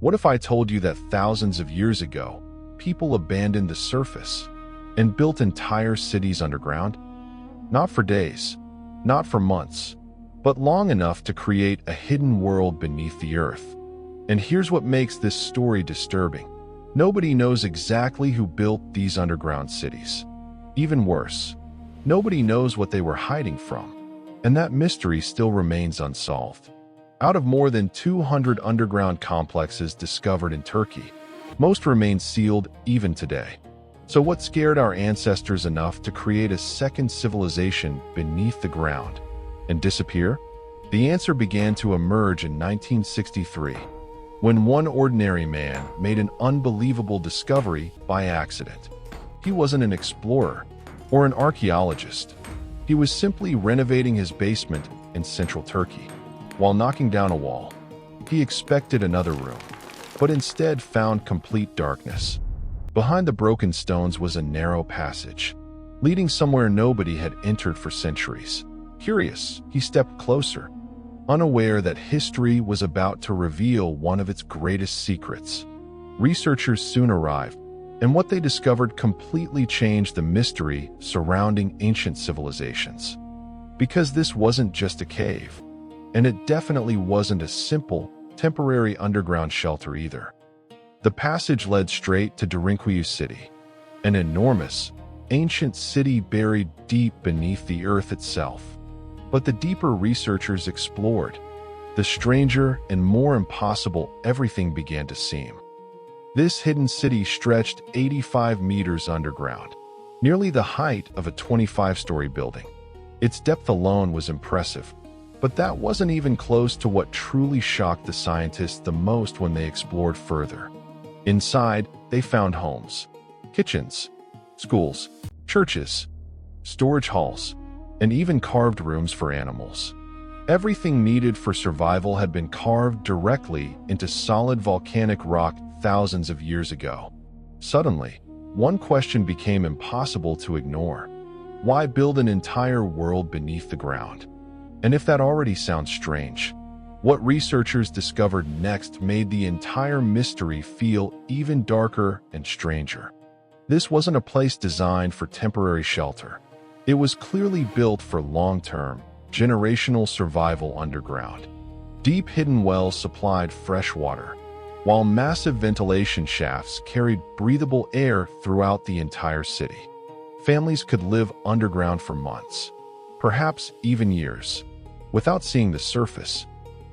What if I told you that thousands of years ago, people abandoned the surface and built entire cities underground? Not for days, not for months, but long enough to create a hidden world beneath the earth. And here's what makes this story disturbing. Nobody knows exactly who built these underground cities. Even worse, nobody knows what they were hiding from, and that mystery still remains unsolved. Out of more than 200 underground complexes discovered in Turkey, most remain sealed even today. So what scared our ancestors enough to create a second civilization beneath the ground and disappear? The answer began to emerge in 1963, when one ordinary man made an unbelievable discovery by accident. He wasn't an explorer or an archaeologist. He was simply renovating his basement in central Turkey. While knocking down a wall, he expected another room, but instead found complete darkness. Behind the broken stones was a narrow passage, leading somewhere nobody had entered for centuries. Curious, he stepped closer, unaware that history was about to reveal one of its greatest secrets. Researchers soon arrived, and what they discovered completely changed the mystery surrounding ancient civilizations. Because this wasn't just a cave, and it definitely wasn't a simple, temporary underground shelter either. The passage led straight to Derinkuyu city, an enormous, ancient city buried deep beneath the earth itself. But the deeper researchers explored, the stranger and more impossible everything began to seem. This hidden city stretched 85 meters underground, nearly the height of a 25-story building. Its depth alone was impressive, but that wasn't even close to what truly shocked the scientists the most when they explored further. Inside, they found homes, kitchens, schools, churches, storage halls, and even carved rooms for animals. Everything needed for survival had been carved directly into solid volcanic rock thousands of years ago. Suddenly, one question became impossible to ignore. Why build an entire world beneath the ground? And if that already sounds strange, what researchers discovered next made the entire mystery feel even darker and stranger. This wasn't a place designed for temporary shelter. It was clearly built for long-term, generational survival underground. Deep hidden wells supplied fresh water, while massive ventilation shafts carried breathable air throughout the entire city. Families could live underground for months, perhaps even years, without seeing the surface.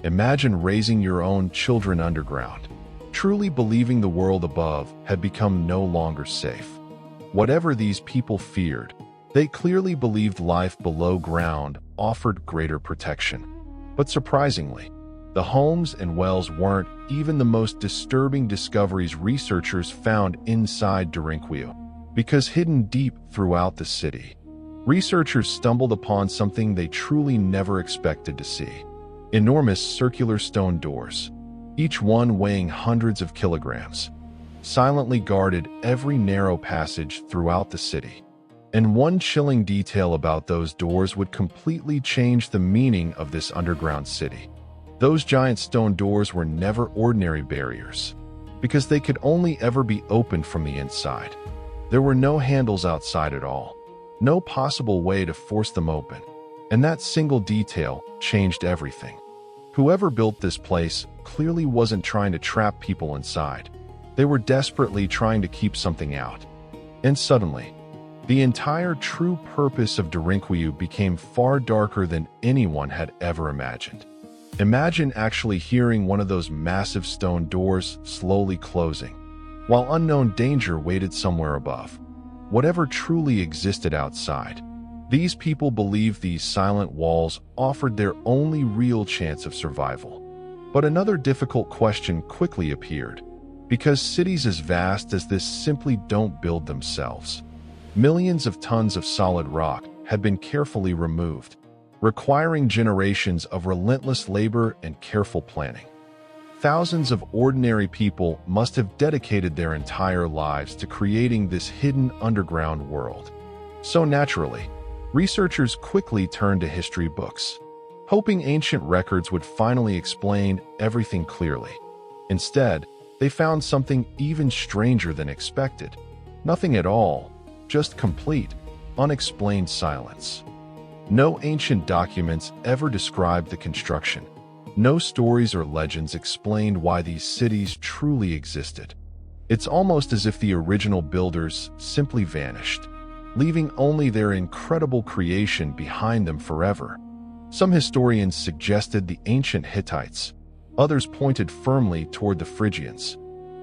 Imagine raising your own children underground, truly believing the world above had become no longer safe. Whatever these people feared, they clearly believed life below ground offered greater protection. But surprisingly, the homes and wells weren't even the most disturbing discoveries researchers found inside Derinkuyu. Because hidden deep throughout the city, researchers stumbled upon something they truly never expected to see. Enormous circular stone doors, each one weighing hundreds of kilograms, silently guarded every narrow passage throughout the city. And one chilling detail about those doors would completely change the meaning of this underground city. Those giant stone doors were never ordinary barriers, because they could only ever be opened from the inside. There were no handles outside at all, no possible way to force them open, and that single detail changed everything. Whoever built this place clearly wasn't trying to trap people inside. They were desperately trying to keep something out. And suddenly, the entire true purpose of Derinkuyu became far darker than anyone had ever imagined. Imagine actually hearing one of those massive stone doors slowly closing, while unknown danger waited somewhere above. Whatever truly existed outside, these people believed these silent walls offered their only real chance of survival. But another difficult question quickly appeared, because cities as vast as this simply don't build themselves. Millions of tons of solid rock had been carefully removed, requiring generations of relentless labor and careful planning. Thousands of ordinary people must have dedicated their entire lives to creating this hidden underground world. So naturally, researchers quickly turned to history books, hoping ancient records would finally explain everything clearly. Instead, they found something even stranger than expected. Nothing at all, just complete, unexplained silence. No ancient documents ever described the construction. No stories or legends explained why these cities truly existed. It's almost as if the original builders simply vanished, leaving only their incredible creation behind them forever. Some historians suggested the ancient Hittites. Others pointed firmly toward the Phrygians.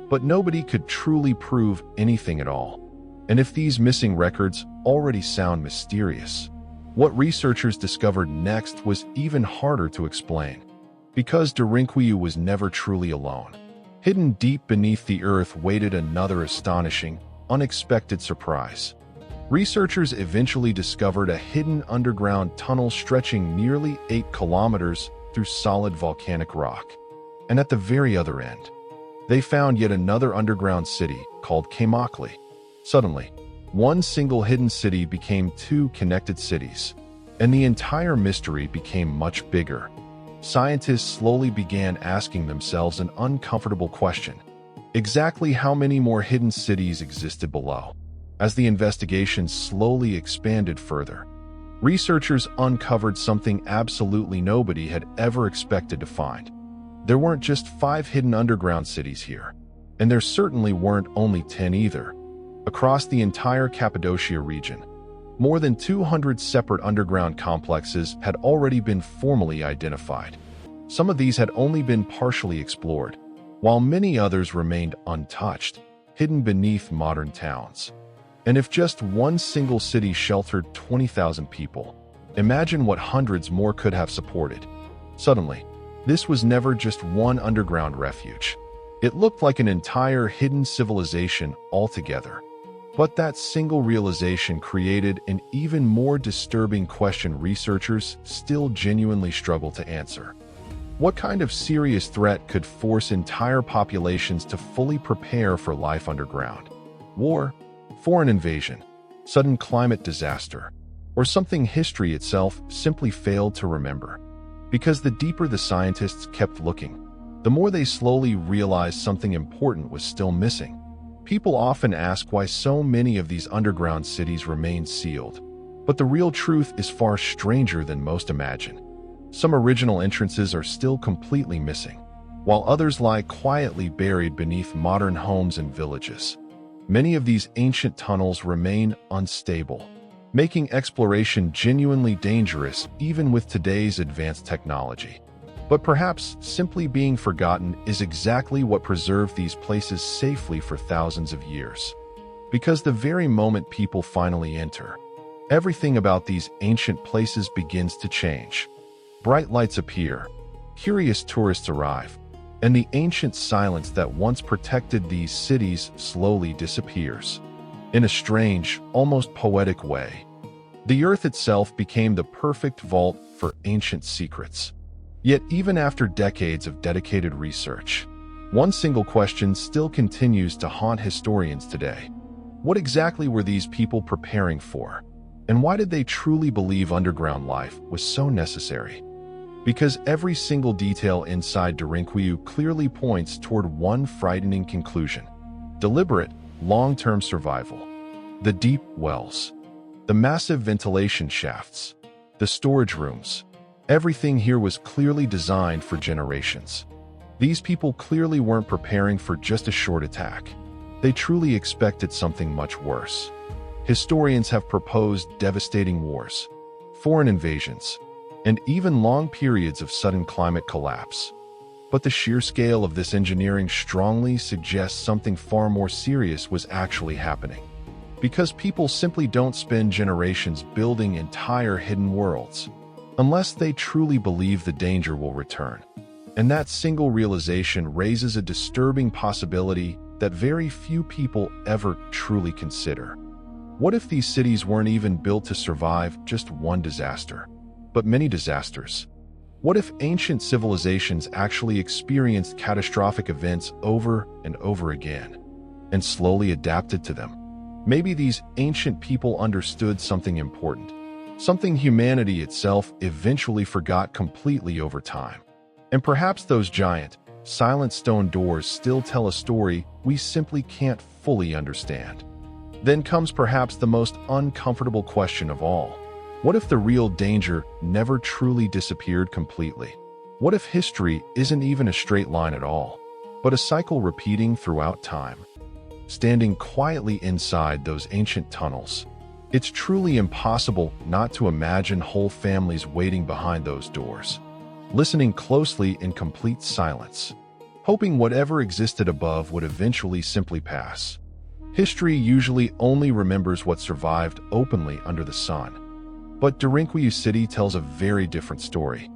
But nobody could truly prove anything at all. And if these missing records already sound mysterious, what researchers discovered next was even harder to explain. Because Derinkuyu was never truly alone. Hidden deep beneath the earth waited another astonishing, unexpected surprise. Researchers eventually discovered a hidden underground tunnel stretching nearly 8 kilometers through solid volcanic rock. And at the very other end, they found yet another underground city called Cappadocia. Suddenly, one single hidden city became 2 connected cities, and the entire mystery became much bigger. Scientists slowly began asking themselves an uncomfortable question. Exactly how many more hidden cities existed below? As the investigation slowly expanded further, researchers uncovered something absolutely nobody had ever expected to find. There weren't just 5 hidden underground cities here, and there certainly weren't only 10 either. Across the entire Cappadocia region, more than 200 separate underground complexes had already been formally identified. Some of these had only been partially explored, while many others remained untouched, hidden beneath modern towns. And if just one single city sheltered 20,000 people, imagine what hundreds more could have supported. Suddenly, this was never just one underground refuge. It looked like an entire hidden civilization altogether. But that single realization created an even more disturbing question researchers still genuinely struggle to answer. What kind of serious threat could force entire populations to fully prepare for life underground? War? Foreign invasion, sudden climate disaster, or something history itself simply failed to remember. Because the deeper the scientists kept looking, the more they slowly realized something important was still missing. People often ask why so many of these underground cities remain sealed, but the real truth is far stranger than most imagine. Some original entrances are still completely missing, while others lie quietly buried beneath modern homes and villages. Many of these ancient tunnels remain unstable, making exploration genuinely dangerous even with today's advanced technology. But perhaps simply being forgotten is exactly what preserved these places safely for thousands of years. Because the very moment people finally enter, everything about these ancient places begins to change. Bright lights appear, curious tourists arrive, and the ancient silence that once protected these cities slowly disappears. In a strange, almost poetic way, the earth itself became the perfect vault for ancient secrets. Yet even after decades of dedicated research, one single question still continues to haunt historians today. What exactly were these people preparing for? And why did they truly believe underground life was so necessary? Because every single detail inside Derinkuyu clearly points toward one frightening conclusion: deliberate, long-term survival. The deep wells, the massive ventilation shafts, the storage rooms. Everything here was clearly designed for generations. These people clearly weren't preparing for just a short attack. They truly expected something much worse. Historians have proposed devastating wars, foreign invasions, and even long periods of sudden climate collapse. But the sheer scale of this engineering strongly suggests something far more serious was actually happening. Because people simply don't spend generations building entire hidden worlds, unless they truly believe the danger will return. And that single realization raises a disturbing possibility that very few people ever truly consider. What if these cities weren't even built to survive just one disaster, but many disasters? What if ancient civilizations actually experienced catastrophic events over and over again, and slowly adapted to them? Maybe these ancient people understood something important, something humanity itself eventually forgot completely over time. And perhaps those giant, silent stone doors still tell a story we simply can't fully understand. Then comes perhaps the most uncomfortable question of all. What if the real danger never truly disappeared completely? What if history isn't even a straight line at all, but a cycle repeating throughout time? Standing quietly inside those ancient tunnels, it's truly impossible not to imagine whole families waiting behind those doors, listening closely in complete silence, hoping whatever existed above would eventually simply pass. History usually only remembers what survived openly under the sun. But Derinkuyu City tells a very different story.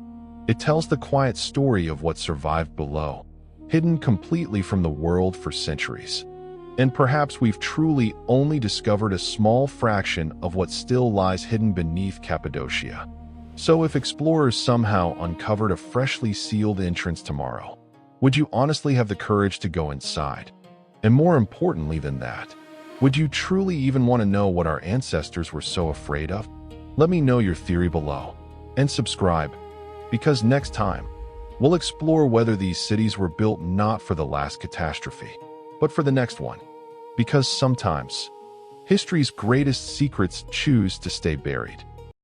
It tells the quiet story of what survived below, hidden completely from the world for centuries. And perhaps we've truly only discovered a small fraction of what still lies hidden beneath Cappadocia. So if explorers somehow uncovered a freshly sealed entrance tomorrow, would you honestly have the courage to go inside? And more importantly than that, would you truly even want to know what our ancestors were so afraid of? Let me know your theory below, and subscribe, because next time, we'll explore whether these cities were built not for the last catastrophe, but for the next one. Because sometimes, history's greatest secrets choose to stay buried.